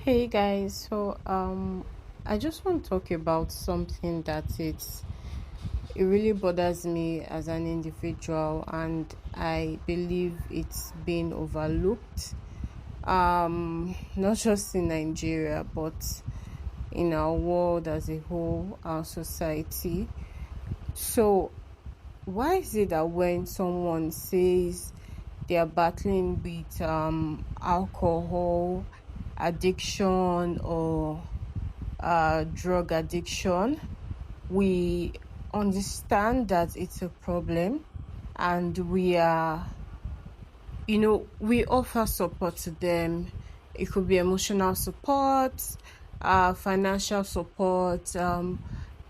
Hey guys, I just want to talk about something it really bothers me as an individual, and I believe it's been overlooked. Not just in Nigeria but in our world as a whole, our society. So why is it that when someone says they are battling with alcohol addiction or drug addiction, we understand that it's a problem, and we offer support to them. It could be emotional support, financial support,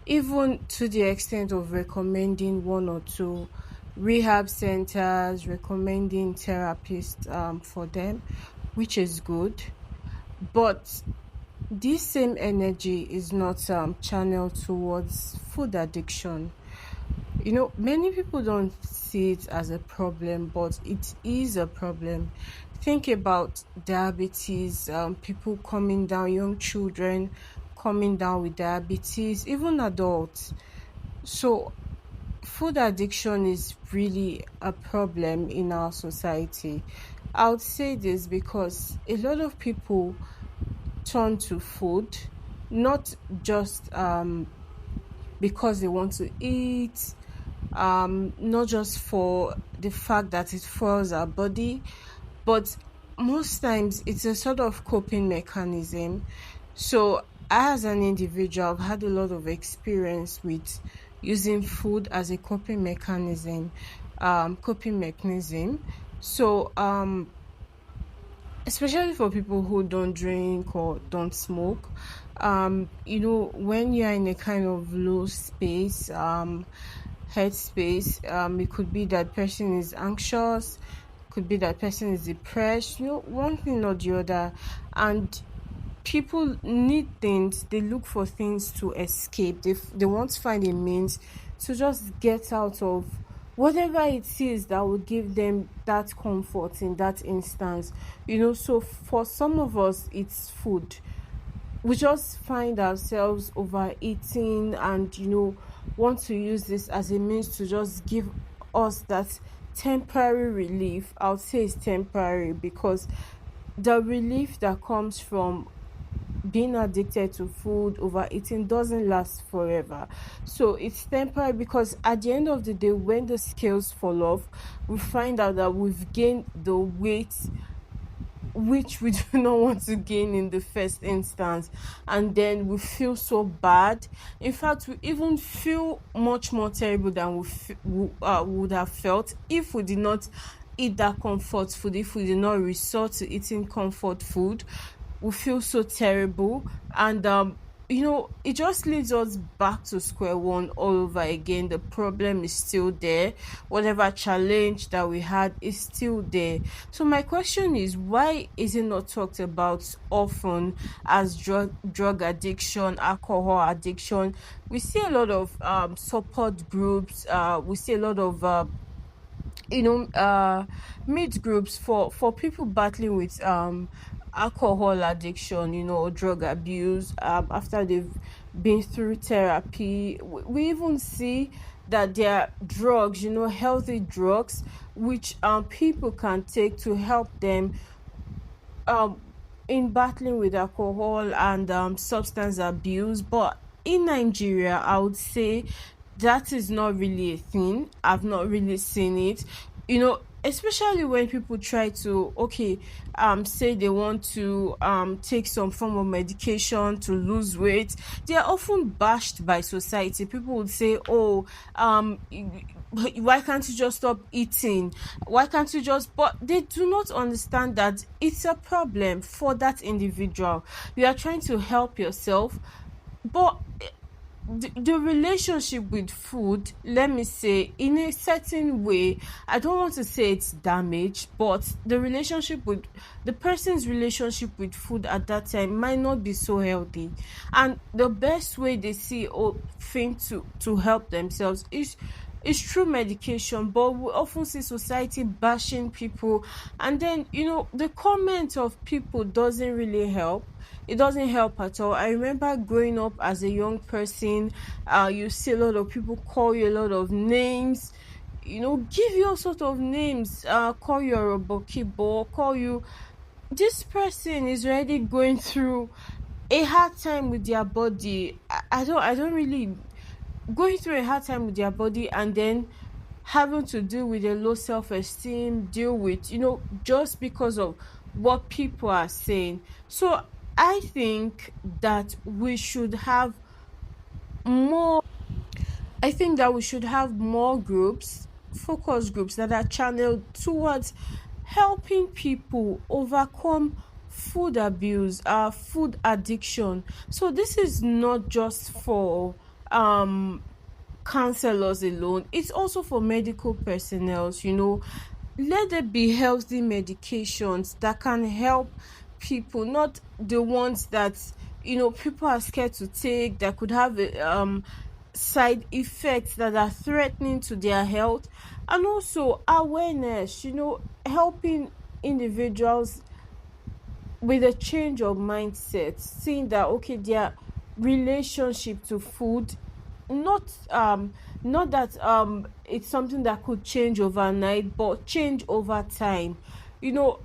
even to the extent of recommending one or two rehab centers, recommending therapists for them, which is good. But this same energy is not channeled towards food addiction. Many people don't see it as a problem, but it is a problem. Think about diabetes, people coming down, young children coming down with diabetes, even adults. So, food addiction is really a problem in our society. I would say this because a lot of people turn to food not just because they want to eat, not just for the fact that it fuels our body, but most times it's a sort of coping mechanism. So, as an individual, I've had a lot of experience with using food as a coping mechanism. So, especially for people who don't drink or don't smoke, when you're in a kind of low space, headspace, it could be that person is anxious, could be that person is depressed, one thing or the other. And people need things, they look for things to escape, they want to find a means to just get out of whatever it is that will give them that comfort in that instance. So for some of us it's food. We just find ourselves overeating and want to use this as a means to just give us that temporary relief. I would say it's temporary because the relief that comes from being addicted to food, overeating, doesn't last forever. So it's temporary because at the end of the day, when the scales fall off, we find out that we've gained the weight which we do not want to gain in the first instance, and then we feel so bad. In fact, we even feel much more terrible than would have felt if we did not eat that comfort food, if we did not resort to eating comfort food. We feel so terrible, and it just leads us back to square one all over again. The problem is still there. Whatever challenge that we had is still there. So my question is, why is it not talked about often as drug addiction, alcohol addiction? We see a lot of support groups, we see a lot of meet groups for people battling with alcohol addiction, or drug abuse, after they've been through therapy. We even see that there are drugs, healthy drugs, which people can take to help them um in battling with alcohol and substance abuse. But in Nigeria, I would say that is not really a thing. I've not really seen it. Especially when people try to, okay, say they want to take some form of medication to lose weight, they are often bashed by society. People would say, oh, why can't you just stop eating? Why can't you just, but they do not understand that it's a problem for that individual. You are trying to help yourself, but the relationship with food, let me say, in a certain way, I don't want to say it's damaged, but the person's relationship with food at that time might not be so healthy. And the best way they see or think to help themselves is it's true medication, but we often see society bashing people. And then, the comment of people doesn't really help. It doesn't help at all. I remember growing up as a young person, you see a lot of people call you a lot of names, give you all sort of names, call you a robokibo, call you, this person is already going through a hard time with their body. I don't really, going through a hard time with their body, and then having to deal with a low self-esteem, deal with, just because of what people are saying. So I think that we should have more I think that we should have more groups, focus groups that are channeled towards helping people overcome food abuse, food addiction. So this is not just for counselors alone, it's also for medical personnel. Let there be healthy medications that can help people, not the ones that people are scared to take, that could have side effects that are threatening to their health. And also awareness, helping individuals with a change of mindset, seeing that okay, their relationship to food, not not that it's something that could change overnight, but change over time. you know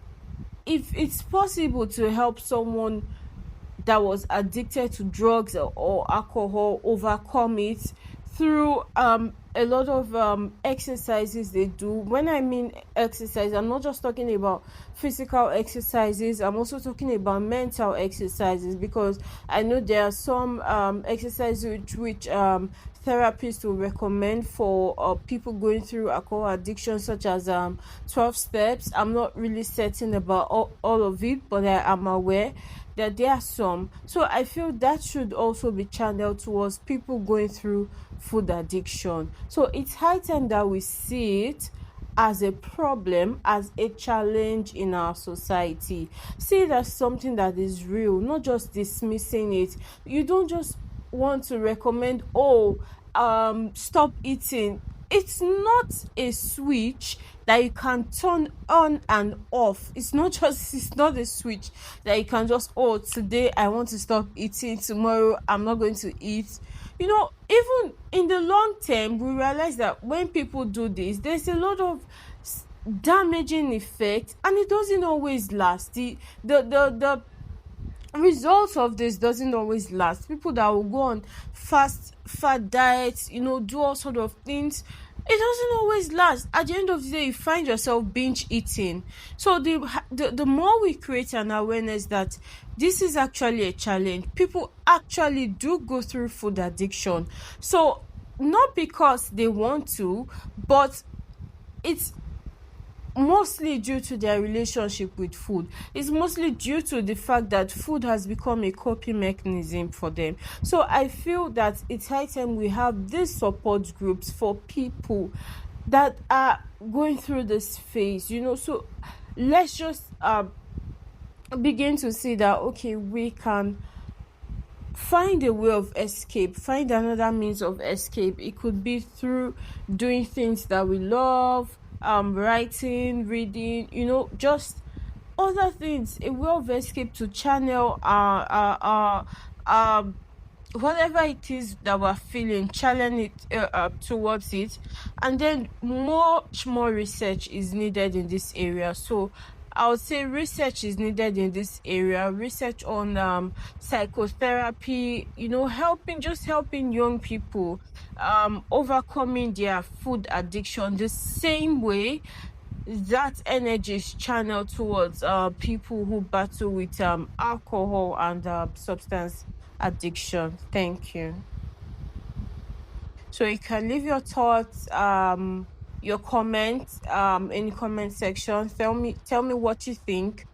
if it's possible to help someone that was addicted to drugs or alcohol overcome it through a lot of exercises they do. When I mean exercise, I'm not just talking about physical exercises, I'm also talking about mental exercises, because I know there are some exercises which therapists will recommend for people going through alcohol addiction, such as 12 steps. I'm not really certain about all of it, but I am aware that there are some. So I feel that should also be channeled towards people going through food addiction. So it's high time that we see it as a problem, as a challenge in our society. See it as something that is real, not just dismissing it. You don't just want to recommend, oh, stop eating. It's not a switch that you can turn on and off. It's not a switch that you can just, oh, today I want to stop eating, tomorrow I'm not going to eat. Even in the long term, we realize that when people do this, there's a lot of damaging effect, and it doesn't always last. The results of this doesn't always last. People that will go on fat diets, do all sort of things, it doesn't always last. At the end of the day, you find yourself binge eating. So the more we create an awareness that this is actually a challenge, people actually do go through food addiction. So not because they want to, but it's mostly due to their relationship with food. It's mostly due to the fact that food has become a coping mechanism for them. So I feel that it's high time we have these support groups for people that are going through this phase. So let's just begin to see that okay, we can find a way of escape, find another means of escape. It could be through doing things that we love, writing, reading, just other things, a way of escape to channel whatever it is that we're feeling, challenge it towards it. And then much more research is needed in this area. So I would say research is needed in this area, research on psychotherapy, helping young people overcoming their food addiction, the same way that energy is channeled towards people who battle with alcohol and substance addiction. Thank you. So you can leave your thoughts, your comments, in the comment section. Tell me what you think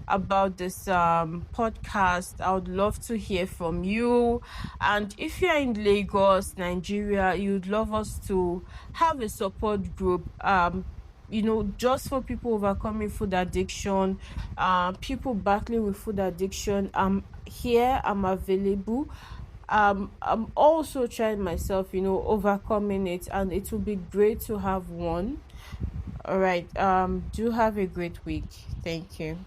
about this podcast. I would love to hear from you. And if you're in Lagos, Nigeria, you'd love us to have a support group, just for people overcoming food addiction, people battling with food addiction. I'm here, I'm available. I'm also trying myself, overcoming it, and it will be great to have one. All right. Do have a great week. Thank you.